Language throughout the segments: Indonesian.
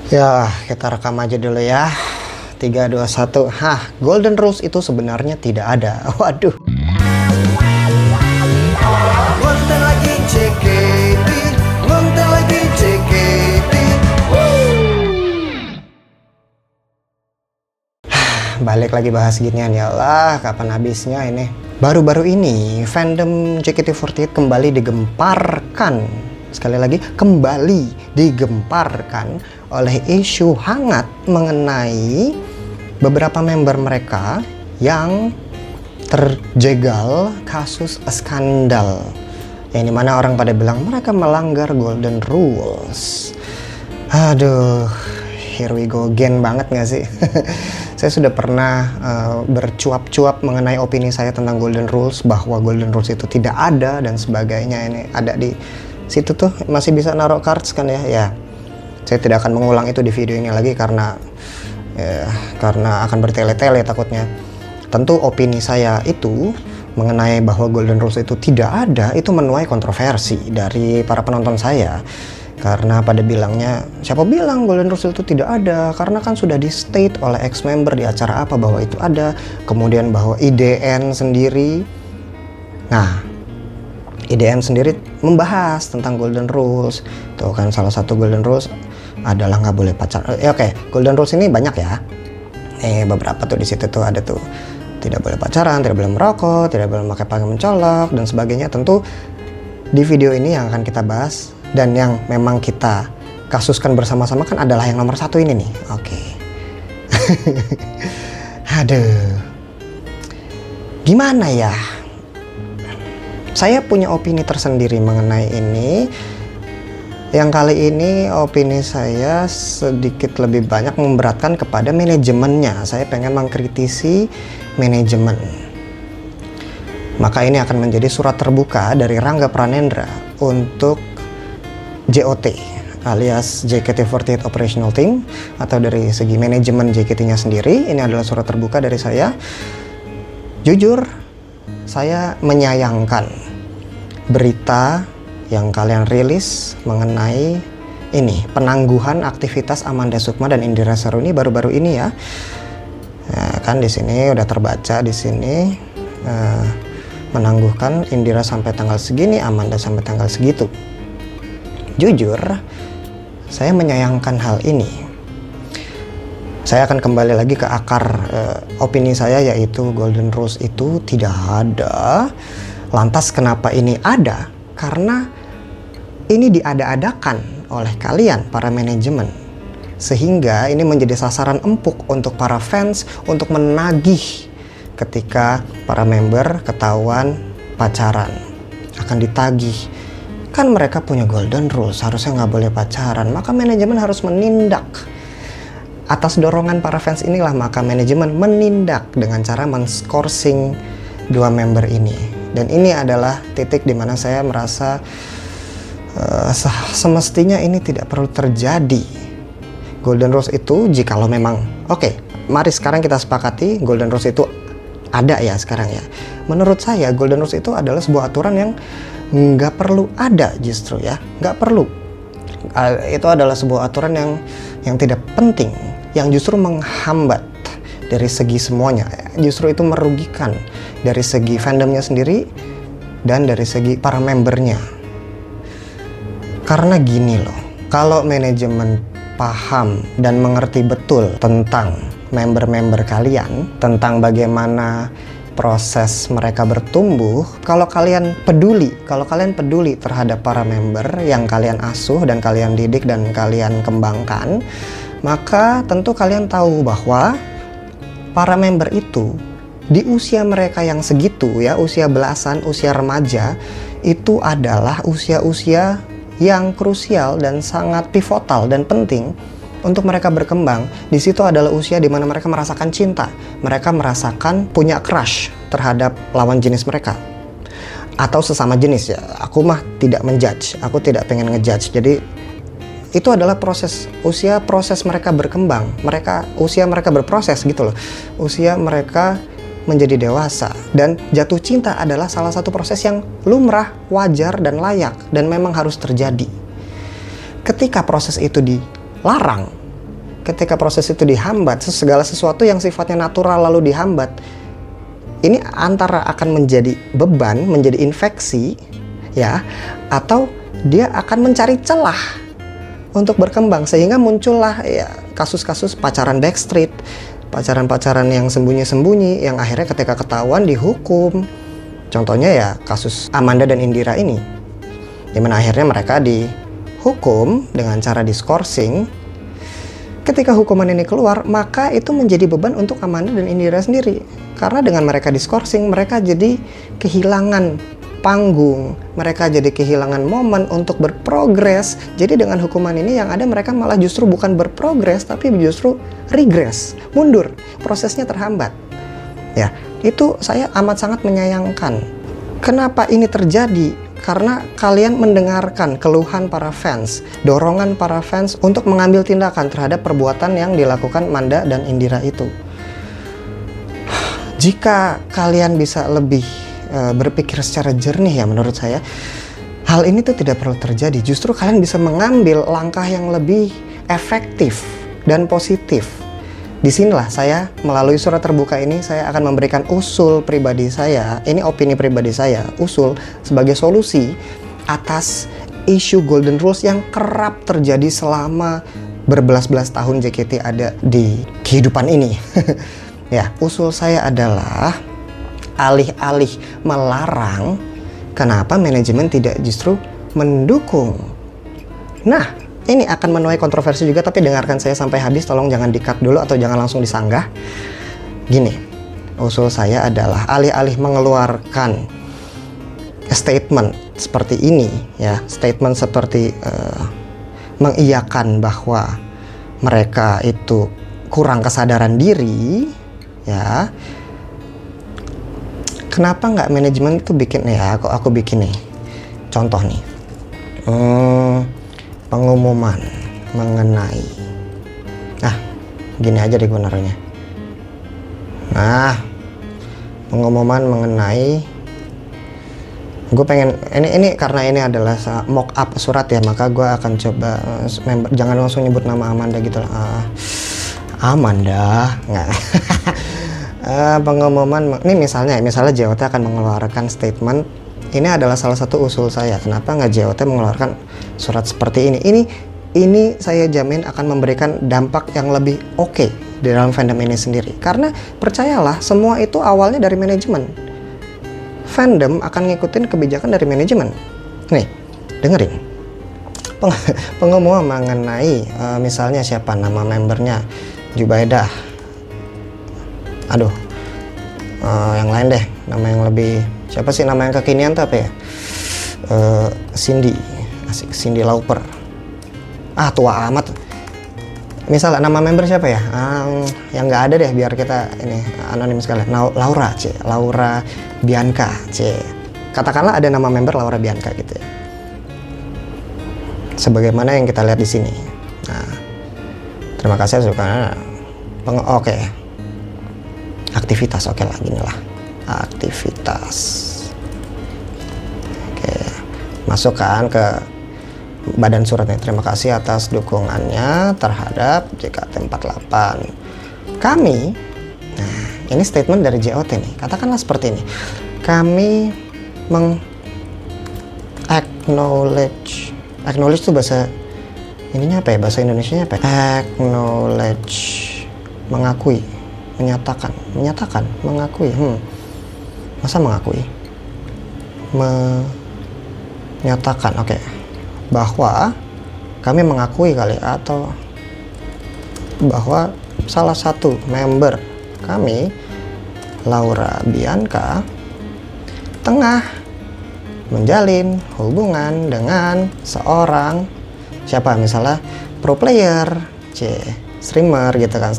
Ya, kita rekam aja dulu ya. 3, 2, 1. Golden rules itu sebenarnya tidak ada. Waduh. Ngonten lagi JKT, ngonten lagi JKT. Balik lagi bahas ginian, ya Allah, kapan habisnya ini? Baru-baru ini fandom JKT48 kembali digemparkan. Sekali lagi, kembali digemparkan oleh isu hangat mengenai beberapa member mereka yang terjegal kasus skandal, yang dimana orang pada bilang mereka melanggar golden rules. Aduh, here we go again banget gak sih? Saya sudah pernah bercuap-cuap mengenai opini saya tentang golden rules, bahwa golden rules itu tidak ada dan sebagainya. Ini ada di situ tuh, masih bisa naruh cards kan ya. Ya, saya tidak akan mengulang itu di video ini lagi karena akan bertele-tele takutnya. Tentu opini saya itu mengenai bahwa golden rules itu tidak ada, itu menuai kontroversi dari para penonton saya. Karena pada bilangnya, siapa bilang golden rules itu tidak ada? Karena kan sudah di state oleh ex-member di acara apa bahwa itu ada. Kemudian bahwa IDN sendiri, nah IDN sendiri membahas tentang golden rules. Tuh kan salah satu golden rules adalah nggak boleh pacaran. Oke, golden rules ini banyak ya. Beberapa tuh di situ tuh ada tuh, tidak boleh pacaran, tidak boleh merokok, tidak boleh pakai pakaian mencolok dan sebagainya. Tentu di video ini yang akan kita bahas dan yang memang kita kasuskan bersama-sama kan adalah yang nomor 1 ini nih. Oke. Aduh. Gimana ya? Saya punya opini tersendiri mengenai ini. Yang kali ini opini saya sedikit lebih banyak memberatkan kepada manajemennya. Saya pengen mengkritisi manajemen. Maka ini akan menjadi surat terbuka dari Rangga Pranendra untuk JOT alias JKT48 Operational Team, atau dari segi manajemen JKT-nya sendiri. Ini adalah surat terbuka dari saya. Jujur, saya menyayangkan berita yang kalian rilis mengenai ini, penangguhan aktivitas Amanda Sukma dan Indira Saruni baru-baru ini ya. Nah, kan di sini udah terbaca di sini, menangguhkan Indira sampai tanggal segini, Amanda sampai tanggal segitu. Jujur, saya menyayangkan hal ini. Saya akan kembali lagi ke akar opini saya, yaitu golden rules itu tidak ada. Lantas kenapa ini ada? Karena ini diada-adakan oleh kalian para manajemen, sehingga ini menjadi sasaran empuk untuk para fans untuk menagih ketika para member ketahuan pacaran. Akan ditagih, kan mereka punya golden rules, harusnya nggak boleh pacaran, maka manajemen harus menindak. Atas dorongan para fans inilah maka manajemen menindak dengan cara men-scourcing 2 member ini. Dan ini adalah titik dimana saya merasa semestinya ini tidak perlu terjadi. Golden rules itu jikalau memang oke, mari sekarang kita sepakati golden rules itu ada ya sekarang ya. Menurut saya golden rules itu adalah sebuah aturan yang nggak perlu ada, justru ya, nggak perlu. Itu adalah sebuah aturan yang tidak penting, yang justru menghambat dari segi semuanya. Justru itu merugikan dari segi fandomnya sendiri dan dari segi para membernya. Karena gini loh, kalau manajemen paham dan mengerti betul tentang member-member kalian, tentang bagaimana proses mereka bertumbuh, kalau kalian peduli terhadap para member yang kalian asuh dan kalian didik dan kalian kembangkan, maka tentu kalian tahu bahwa para member itu di usia mereka yang segitu ya, usia belasan, usia remaja, itu adalah usia-usia yang krusial dan sangat pivotal dan penting untuk mereka berkembang. Di situ adalah usia di mana mereka merasakan cinta, mereka merasakan punya crush terhadap lawan jenis mereka atau sesama jenis ya. Aku mah tidak menjudge, aku tidak pengen ngejudge. Jadi itu adalah proses mereka berkembang, usia mereka berproses gitu loh. Usia mereka menjadi dewasa, dan jatuh cinta adalah salah satu proses yang lumrah, wajar, dan layak, dan memang harus terjadi. Ketika proses itu dilarang, ketika proses itu dihambat, segala sesuatu yang sifatnya natural lalu dihambat, ini antara akan menjadi beban, menjadi infeksi, ya, atau dia akan mencari celah untuk berkembang, sehingga muncullah ya kasus-kasus pacaran backstreet, pacaran-pacaran yang sembunyi-sembunyi, yang akhirnya ketika ketahuan dihukum. Contohnya ya kasus Amanda dan Indira ini, dimana akhirnya mereka dihukum dengan cara diskorsing. Ketika hukuman ini keluar, maka itu menjadi beban untuk Amanda dan Indira sendiri. Karena dengan mereka diskorsing, mereka jadi kehilangan panggung, mereka jadi kehilangan momen untuk berprogres. Jadi dengan hukuman ini yang ada mereka malah justru bukan berprogres, tapi justru regress, mundur, prosesnya terhambat. Ya, itu saya amat sangat menyayangkan. Kenapa ini terjadi? Karena kalian mendengarkan keluhan para fans, dorongan para fans untuk mengambil tindakan terhadap perbuatan yang dilakukan Manda dan Indira itu. Jika kalian bisa lebih berpikir secara jernih ya menurut saya, hal ini tuh tidak perlu terjadi. Justru kalian bisa mengambil langkah yang lebih efektif dan positif. Disinilah saya melalui surat terbuka ini saya akan memberikan usul pribadi saya, ini opini pribadi saya, usul sebagai solusi atas isu Golden Rules yang kerap terjadi selama berbelas-belas tahun JKT ada di kehidupan ini. Ya, usul saya adalah alih-alih melarang, kenapa manajemen tidak justru mendukung? Nah, ini akan menuai kontroversi juga, tapi dengarkan saya sampai habis, tolong jangan di-cut dulu atau jangan langsung disanggah. Gini, usul saya adalah alih-alih mengeluarkan statement seperti ini, ya, statement seperti mengiyakan bahwa mereka itu kurang kesadaran diri, ya. Kenapa nggak manajemen itu bikin, ya aku bikin nih, contoh nih. Pengumuman mengenai, gini aja deh gue naruhnya. Nah, pengumuman mengenai, gue pengen ini karena ini adalah mock up surat ya, maka gue akan coba member, jangan langsung nyebut nama Amanda gitu lah. Amanda nggak. Pengumuman ini misalnya JOT akan mengeluarkan statement. Ini adalah salah satu usul saya. Kenapa nggak JOT mengeluarkan surat seperti ini? Ini saya jamin akan memberikan dampak yang lebih oke di dalam fandom ini sendiri. Karena percayalah, semua itu awalnya dari manajemen. Fandom akan ngikutin kebijakan dari manajemen. Nih, dengerin. Pengumuman mengenai misalnya siapa nama membernya, Jubaidah. Aduh, yang lain deh, nama yang lebih, siapa sih nama yang kekinian tuh apa ya? Cindy, asik, Cindy Lauper. Tua amat. Misalnya nama member siapa ya? Yang nggak ada deh, biar kita ini anonim sekali. Laura, Laura Bianca, Katakanlah ada nama member Laura Bianca gitu ya. Sebagaimana yang kita lihat di sini. Nah, terima kasih suka. Oke. Aktivitas, oke lah, gini lah. Aktivitas. Oke. Masukkan ke badan suratnya. Terima kasih atas dukungannya terhadap JKT48. Kami, nah ini statement dari JOT nih. Katakanlah seperti ini. Kami acknowledge itu bahasa ininya apa ya? Bahasa Indonesianya apa ya? Acknowledge, mengakui, menyatakan, mengakui. Masa mengakui? Menyatakan, oke. Bahwa kami mengakui kali, atau bahwa salah satu member kami, Laura Bianca, tengah menjalin hubungan dengan seorang siapa, misalnya pro player, streamer gitu kan,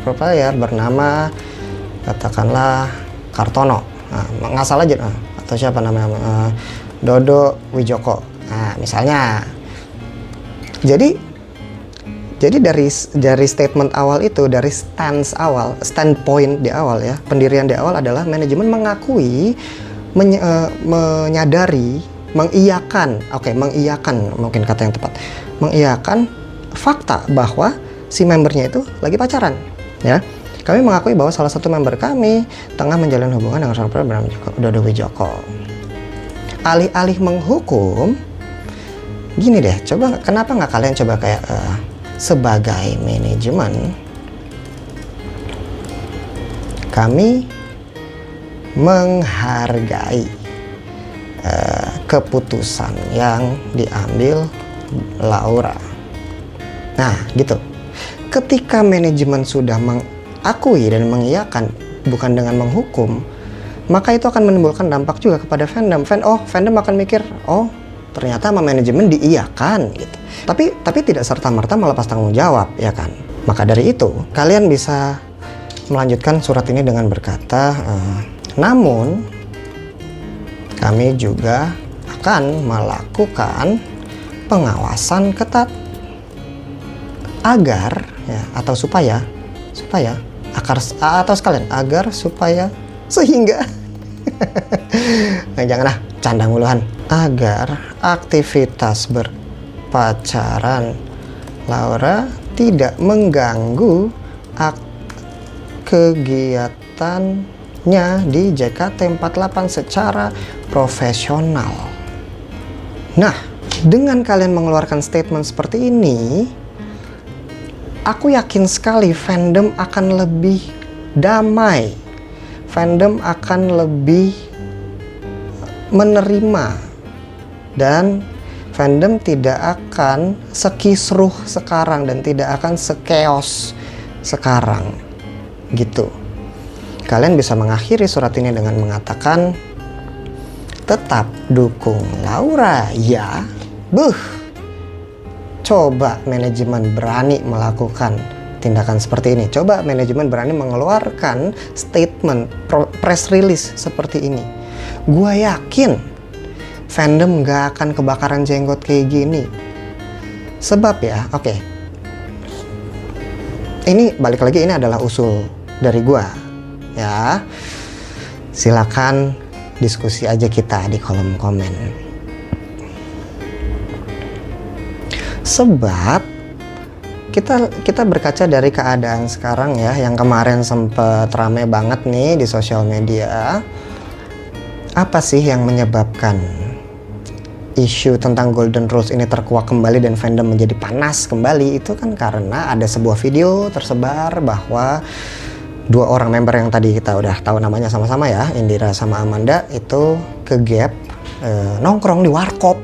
pro player bernama katakanlah Kartono, nggak salah aja, atau siapa namanya, Dodo Wijoko, misalnya. Jadi dari statement awal itu, dari standpoint di awal ya, pendirian di awal adalah manajemen mengakui, menyadari, mengiyakan, mengiyakan mungkin kata yang tepat, mengiyakan fakta bahwa si membernya itu lagi pacaran, ya. Kami mengakui bahwa salah satu member kami tengah menjalin hubungan dengan seorang pria bernama Dodo Wijoko. Alih-alih menghukum, gini deh, coba kenapa nggak kalian coba kayak sebagai manajemen, kami menghargai keputusan yang diambil Laura. Nah, gitu. Ketika manajemen sudah mengakui dan mengiyakan, bukan dengan menghukum, maka itu akan menimbulkan dampak juga kepada fandom. Fandom akan mikir, oh ternyata sama manajemen diiyakan gitu. Tapi tidak serta-merta melepas tanggung jawab, ya kan? Maka dari itu, kalian bisa melanjutkan surat ini dengan berkata, namun kami juga akan melakukan pengawasan ketat agar ya, atau supaya sehingga nah, janganlah canda muluhan, agar aktivitas berpacaran Laura tidak mengganggu kegiatannya di JKT48 secara profesional. Nah, dengan kalian mengeluarkan statement seperti ini, aku yakin sekali fandom akan lebih damai. Fandom akan lebih menerima. Dan fandom tidak akan sekisruh sekarang dan tidak akan sekeos sekarang. Gitu. Kalian bisa mengakhiri surat ini dengan mengatakan, tetap dukung Laura ya. Coba manajemen berani melakukan tindakan seperti ini. Coba manajemen berani mengeluarkan statement press release seperti ini. Gua yakin fandom gak akan kebakaran jenggot kayak gini. Sebab ya, oke. Ini balik lagi, ini adalah usul dari gua. Ya. Silakan diskusi aja kita di kolom komen. Sebab kita berkaca dari keadaan sekarang ya, yang kemarin sempet rame banget nih di sosial media. Apa sih yang menyebabkan isu tentang Golden Rules ini terkuak kembali dan fandom menjadi panas kembali? Itu kan karena ada sebuah video tersebar bahwa dua orang member yang tadi kita udah tahu namanya sama-sama ya, Indira sama Amanda, itu ke gap nongkrong di warkop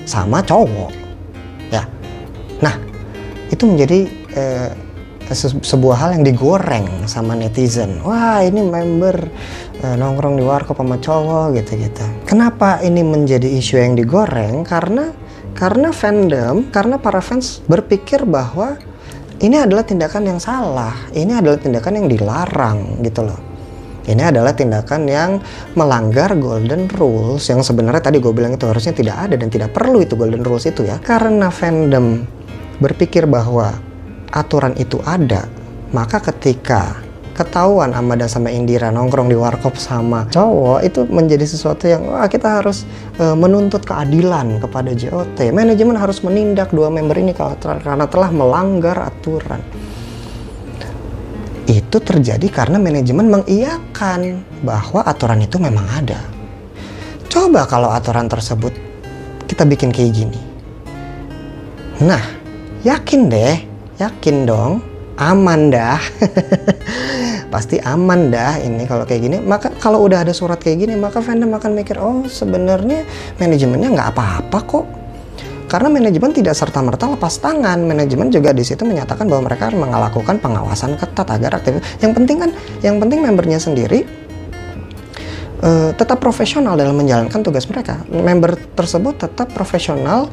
sama cowok ya. Nah, itu menjadi sebuah hal yang digoreng sama netizen. Wah, ini member nongkrong di warkop sama cowok gitu-gitu. Kenapa ini menjadi isu yang digoreng? Karena fandom, karena para fans berpikir bahwa ini adalah tindakan yang salah, ini adalah tindakan yang dilarang gitu loh. Ini adalah tindakan yang melanggar Golden Rules, yang sebenarnya tadi gue bilang itu harusnya tidak ada dan tidak perlu itu Golden Rules itu ya. Karena fandom berpikir bahwa aturan itu ada, maka ketika ketahuan Amanda sama Indira nongkrong di warkop sama cowok, itu menjadi sesuatu yang wah, kita harus menuntut keadilan kepada JOT. Manajemen harus menindak dua member ini karena telah melanggar aturan. Itu terjadi karena manajemen mengiyakan bahwa aturan itu memang ada. Coba kalau aturan tersebut kita bikin kayak gini. Nah, yakin dong, aman dah. Pasti aman dah ini kalau kayak gini. Maka kalau udah ada surat kayak gini, maka fandom akan mikir, oh sebenarnya manajemennya nggak apa-apa kok. Karena manajemen tidak serta-merta lepas tangan. Manajemen juga di situ menyatakan bahwa mereka akan melakukan pengawasan ketat agar aktif. Yang penting membernya sendiri tetap profesional dalam menjalankan tugas mereka. Member tersebut tetap profesional,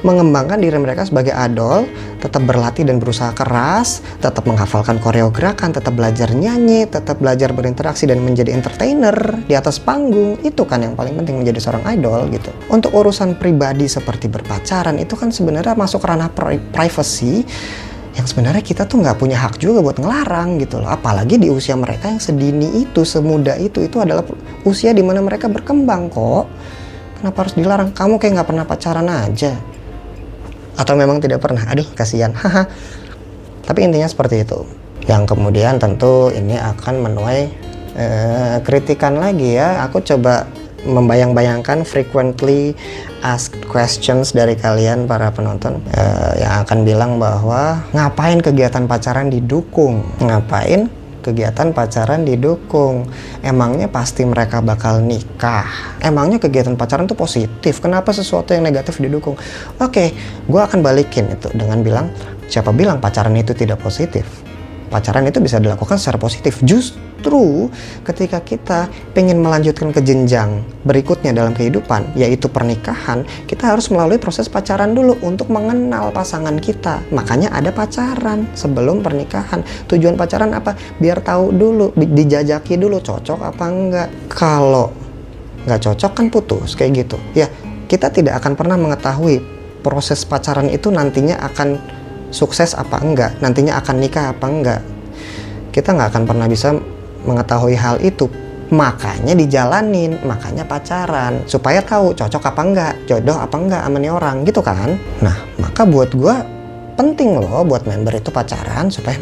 mengembangkan diri mereka sebagai idol, tetap berlatih dan berusaha keras, tetap menghafalkan koreograkan, tetap belajar nyanyi, tetap belajar berinteraksi dan menjadi entertainer di atas panggung. Itu kan yang paling penting menjadi seorang idol gitu. Untuk urusan pribadi seperti berpacaran itu kan sebenarnya masuk ranah privacy yang sebenarnya kita tuh nggak punya hak juga buat ngelarang gitu loh. Apalagi di usia mereka yang sedini itu, semuda itu adalah usia di mana mereka berkembang kok. Kenapa harus dilarang? Kamu kayak nggak pernah pacaran aja. Atau memang tidak pernah? Aduh, kasihan. Haha. Tapi intinya seperti itu. Yang kemudian tentu ini akan menuai kritikan lagi ya. Aku coba membayang-bayangkan frequently asked questions dari kalian para penonton yang akan bilang bahwa ngapain kegiatan pacaran didukung? Ngapain kegiatan pacaran didukung? Emangnya pasti mereka bakal nikah? Emangnya kegiatan pacaran itu positif? Kenapa sesuatu yang negatif didukung? Oke, gue akan balikin itu dengan bilang, siapa bilang pacaran itu tidak positif? Pacaran itu bisa dilakukan secara positif. Justru ketika kita pengen melanjutkan ke jenjang berikutnya dalam kehidupan, yaitu pernikahan, kita harus melalui proses pacaran dulu untuk mengenal pasangan kita. Makanya ada pacaran sebelum pernikahan. Tujuan pacaran apa? Biar tahu dulu, dijajaki dulu cocok apa enggak. Kalau nggak cocok kan putus, kayak gitu. Ya, kita tidak akan pernah mengetahui proses pacaran itu nantinya akan sukses apa enggak, nantinya akan nikah apa enggak. Kita nggak akan pernah bisa mengetahui hal itu. Makanya dijalanin, makanya pacaran, supaya tahu cocok apa enggak, jodoh apa enggak sama nih orang, gitu kan. Nah, maka buat gue penting loh buat member itu pacaran supaya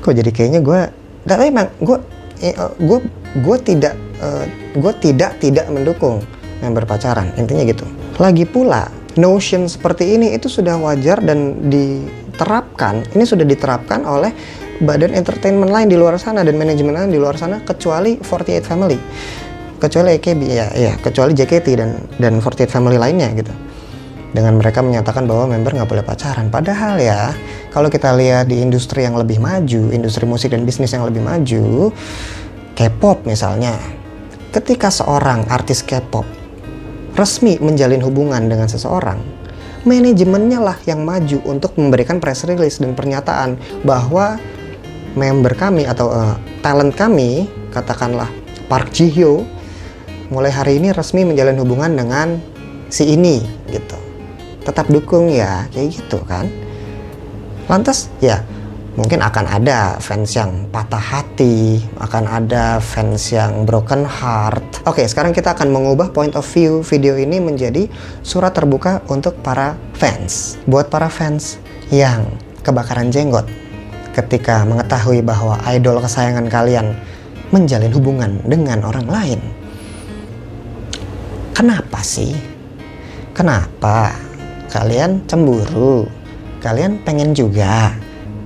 kok jadi kayaknya gue emang gue tidak mendukung member pacaran, intinya gitu. Lagi pula notion seperti ini itu sudah wajar dan diterapkan. Ini sudah diterapkan oleh badan entertainment lain di luar sana dan manajemen lain di luar sana, kecuali 48 Family, kecuali AKB ya, kecuali JKT dan 48 Family lainnya gitu. Dengan mereka menyatakan bahwa member nggak boleh pacaran. Padahal ya, kalau kita lihat di industri yang lebih maju, industri musik dan bisnis yang lebih maju, K-pop misalnya, ketika seorang artis K-pop resmi menjalin hubungan dengan seseorang, manajemennya lah yang maju untuk memberikan press release dan pernyataan bahwa member kami atau talent kami, katakanlah Park Ji Hyo, mulai hari ini resmi menjalin hubungan dengan si ini gitu. Tetap dukung ya, kayak gitu kan. Lantas ya mungkin akan ada fans yang patah hati, akan ada fans yang broken heart. Oke, sekarang kita akan mengubah point of view video ini menjadi surat terbuka untuk para fans. Buat para fans yang kebakaran jenggot ketika mengetahui bahwa idol kesayangan kalian menjalin hubungan dengan orang lain. Kenapa sih? Kenapa? Kalian cemburu? Kalian pengen juga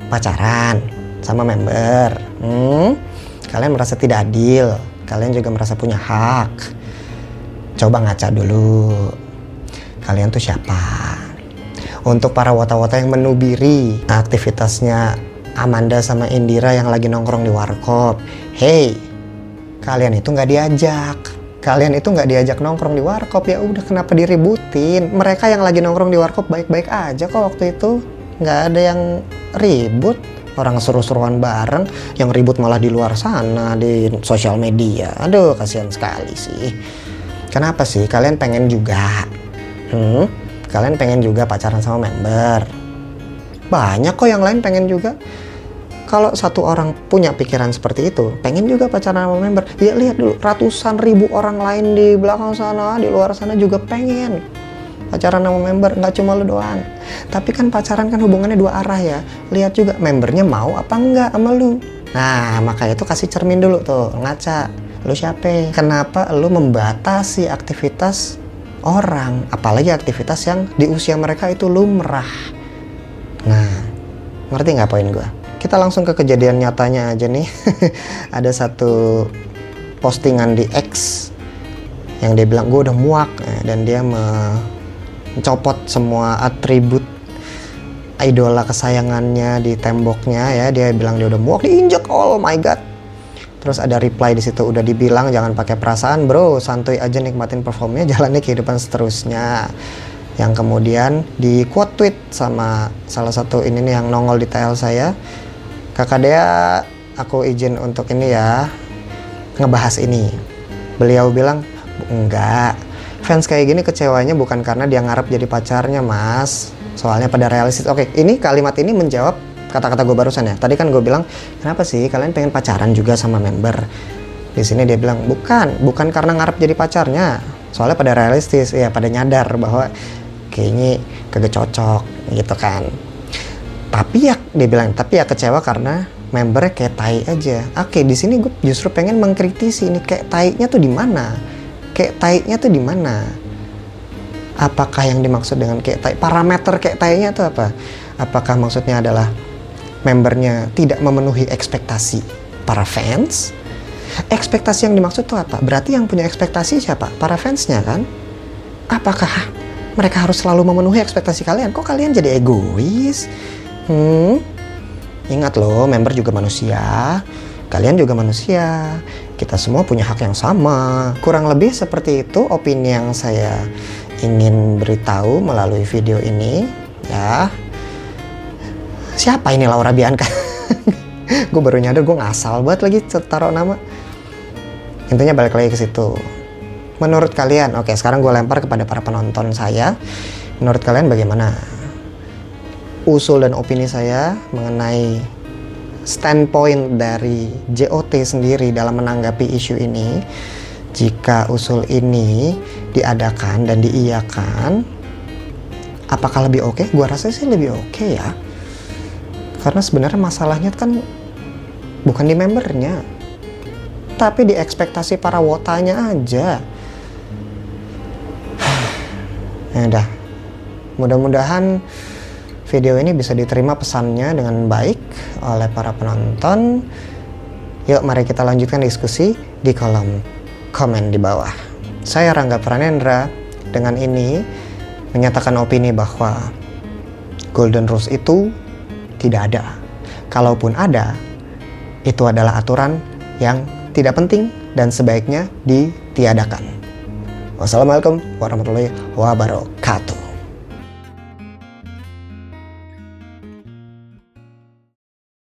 pacaran sama member? Kalian merasa tidak adil? Kalian juga merasa punya hak? Coba ngaca dulu. Kalian tuh siapa? Untuk para wata-wata yang menubiri aktivitasnya Amanda sama Indira yang lagi nongkrong di warkop, hey, kalian itu nggak diajak. Kalian itu nggak diajak nongkrong di warkop, ya udah kenapa diributin? Mereka yang lagi nongkrong di warkop baik-baik aja kok waktu itu, nggak ada yang ribut. Orang seru-seruan bareng, yang ribut malah di luar sana di sosial media. Aduh, kasihan sekali sih. Kenapa sih kalian pengen juga? Kalian pengen juga pacaran sama member? Banyak kok yang lain pengen juga. Kalau satu orang punya pikiran seperti itu, pengen juga pacaran sama member, ya lihat dulu ratusan ribu orang lain di belakang sana, di luar sana juga pengen pacaran sama member, nggak cuma lu doang. Tapi kan pacaran kan hubungannya dua arah ya. Lihat juga membernya mau apa enggak sama lu. Nah, maka itu kasih cermin dulu tuh, ngaca. Lu siapa? Kenapa lu membatasi aktivitas orang, apalagi aktivitas yang di usia mereka itu lumrah. Nah, ngerti nggak poin gue? Kita langsung ke kejadian nyatanya aja nih. Ada satu postingan di X yang dia bilang gue udah muak, dan dia mencopot semua atribut idola kesayangannya di temboknya ya. Dia bilang dia udah muak, diinjek, oh my god. Terus ada reply di situ, udah dibilang jangan pakai perasaan bro, santuy aja nikmatin performnya, jalani kehidupan seterusnya. Yang kemudian di quote tweet sama salah satu ini nih yang nongol di TL saya, Kakak Dea, aku izin untuk ini ya, ngebahas ini. Beliau bilang, enggak, fans kayak gini kecewanya bukan karena dia ngarep jadi pacarnya mas, soalnya pada realistis. Oke, ini kalimat ini menjawab kata-kata gue barusan ya. Tadi kan gue bilang, kenapa sih kalian pengen pacaran juga sama member? Di sini dia bilang, bukan karena ngarep jadi pacarnya, soalnya pada realistis, ya pada nyadar bahwa kayaknya kagak cocok gitu kan. Tapi ya dia bilang, tapi ya kecewa karena membernya kayak tai aja. Oke, di sini gue justru pengen mengkritisi ini, kayak tainya tuh di mana? Kayak tainya tuh di mana? Apakah yang dimaksud dengan kayak tai? Parameter kayak tainya tuh apa? Apakah maksudnya adalah membernya tidak memenuhi ekspektasi para fans? Ekspektasi yang dimaksud tuh apa? Berarti yang punya ekspektasi siapa? Para fansnya kan? Apakah mereka harus selalu memenuhi ekspektasi kalian? Kok kalian jadi egois? Ingat loh, member juga manusia. Kalian juga manusia. Kita semua punya hak yang sama. Kurang lebih seperti itu opini yang saya ingin beritahu melalui video ini. Ya. Siapa ini Laura Bianca? Gue baru nyadar gue ngasal banget lagi taruh nama. Intinya balik lagi ke situ. Menurut kalian, oke sekarang gue lempar kepada para penonton saya. Menurut kalian bagaimana? Usul dan opini saya mengenai standpoint dari JOT sendiri dalam menanggapi isu ini. Jika usul ini diadakan dan diiyakan, apakah lebih oke? Gua rasa sih lebih oke ya. Karena sebenarnya masalahnya kan bukan di membernya, tapi di ekspektasi para wotanya aja. Ya udah, mudah-mudahan video ini bisa diterima pesannya dengan baik oleh para penonton. Yuk mari kita lanjutkan diskusi di kolom komen di bawah. Saya Rangga Pranendra dengan ini menyatakan opini bahwa Golden Rules itu tidak ada. Kalaupun ada, itu adalah aturan yang tidak penting dan sebaiknya ditiadakan. Wassalamualaikum warahmatullahi wabarakatuh.